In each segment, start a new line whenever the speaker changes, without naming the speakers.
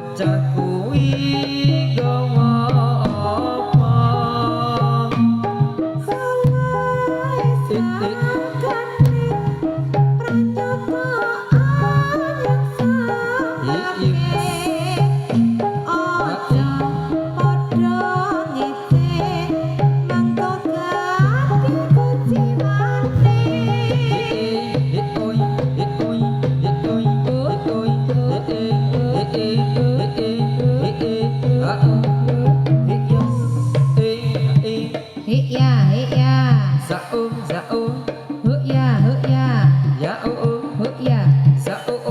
bocah kuwi gawa apa Zaum zaum ya zaum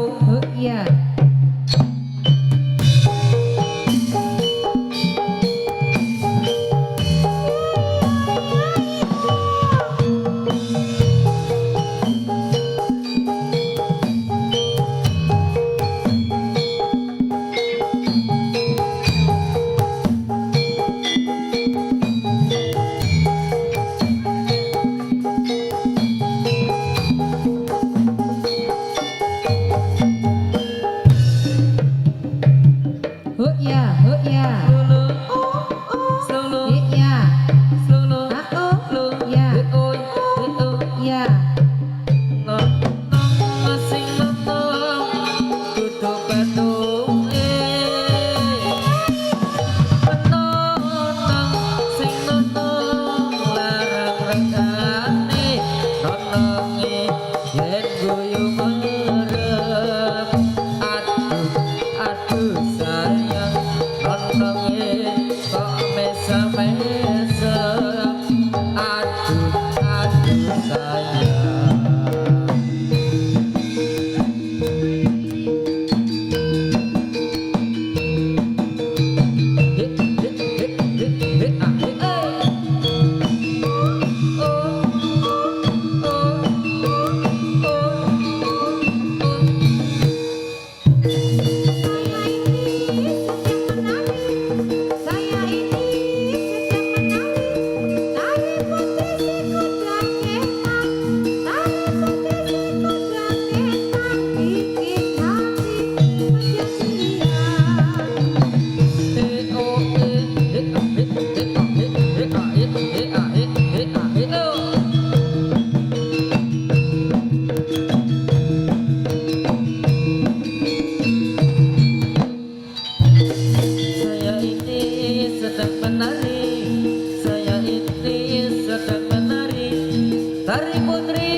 Tari putri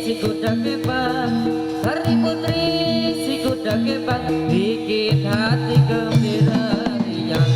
si kuda kebang, tari putri si kuda kebang, bikin hati gembira riang.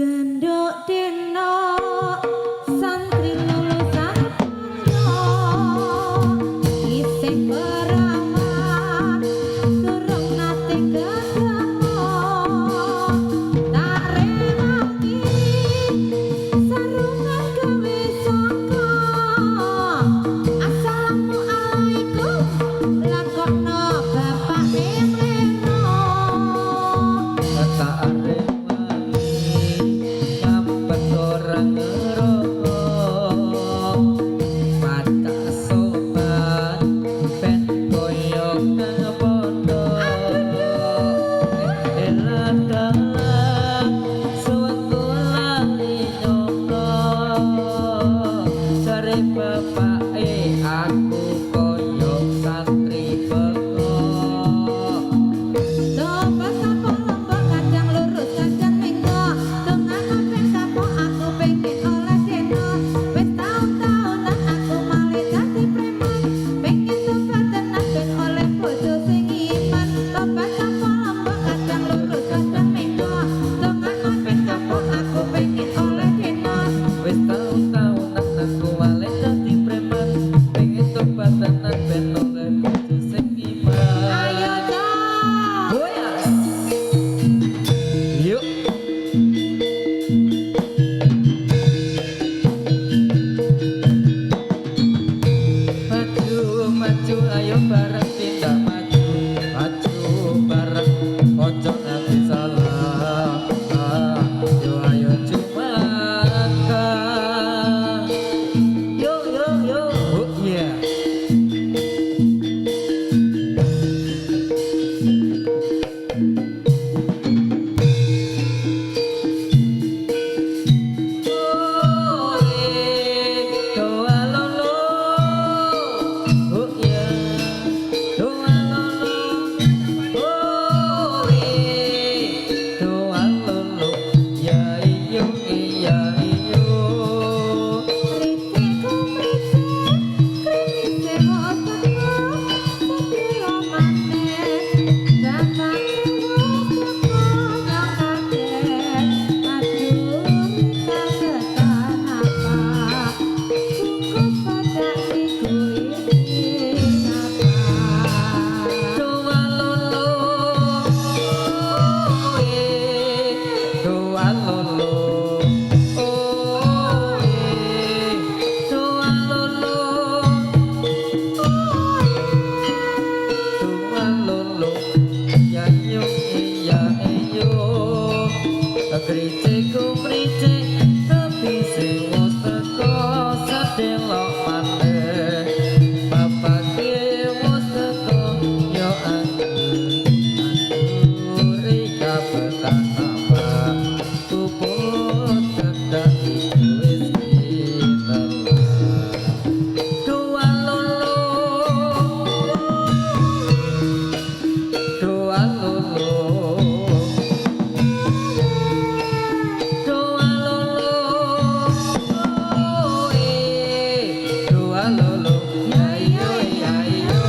Gendok deno santri lulusan pondok isih beramat durung nate ketemu tak rewangi sarungan gawe sangka assalamualaikum lakokno bapak ning reno
tak arep ngapet orang ngerokok maca sobat ben koyo nang pondok elah dalah sewengku lali nyokro cari bapake aku koyo santri bekok
Dompet kapok lombok kadang lurus kadang minggo Tengah ben kapok aku pengen oleh deno Wis taun-taunan aku malih dadi preman Pengen tobat tenan ben oleh bojo sing iman Dompet kapok lombok kadang lurus kadang minggo Tengah ben kapok aku pengen oleh deno
wis taun-taunan aku malih dadi preman pengen tobat tenan ben oleh bojo sing iman
Ayo dong
Boyas. Yuk. Maju, maju, ayo bareng kita maju, maju bareng, ojo nanti salah. Yo, ayo Jumatan. Yo, yo, yo. Oh yeah.
Kritiku kritik, kritik dewa teko, sepiro maneh, gampang dewa teko yang kaget, aduh rika ketan apa, cukup pada iku izin apa.
Kritiku kritik tapi sing wis teko sadelok maneh bapake wis teko yo aku rika betapa puput cedak iku wis ditelah doa lolo doa lolo doa lolo doa lolo ya yo ya yo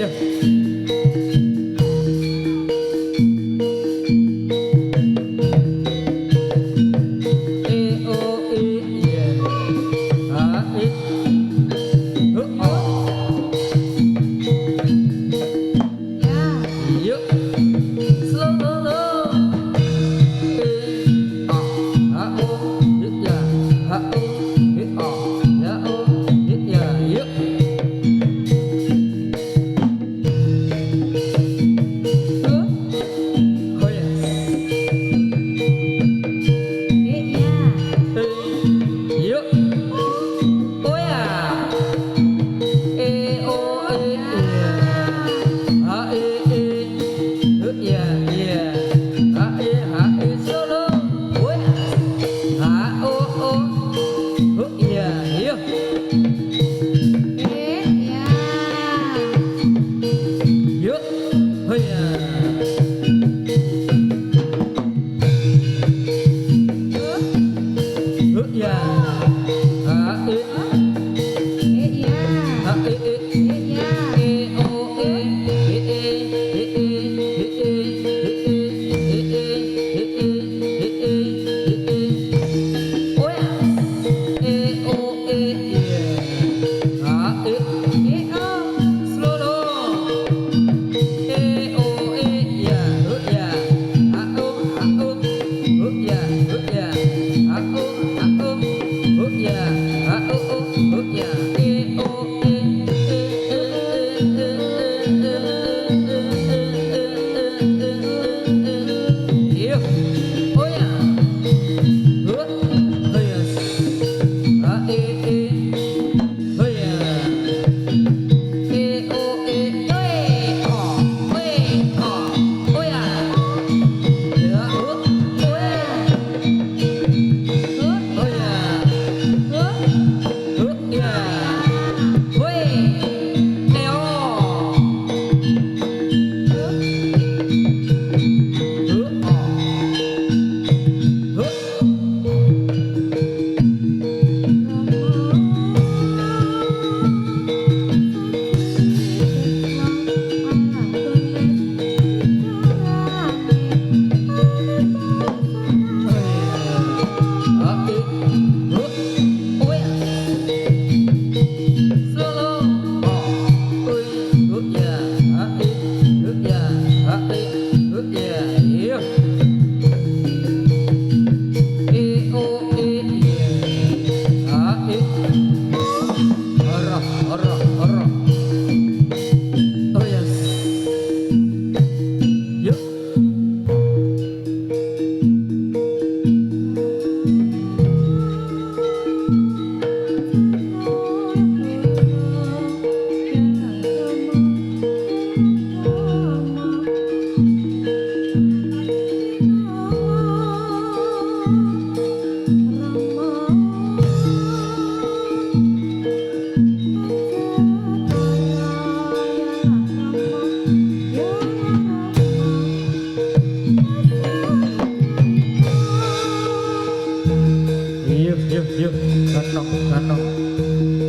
iya. O E iya. A E O
Ya.
yuk slow A O ya A O ya O ya yuk oh ya
Ya.
yuk oh ya E O E ya A E ya ya A E solo oh ya A O ya yuk
Ya.
yuk oh ya oh ya A E
Ya.
A E
Ya.
E O oh ya E O A E solo E O ya ya A O ya ya A O ya A O ya E O iya oh ya oh ya A E oh ya E O oh ya ya oh ya oh ya ya woi Neo Yuk, yuk, yuk, gatong, gatong.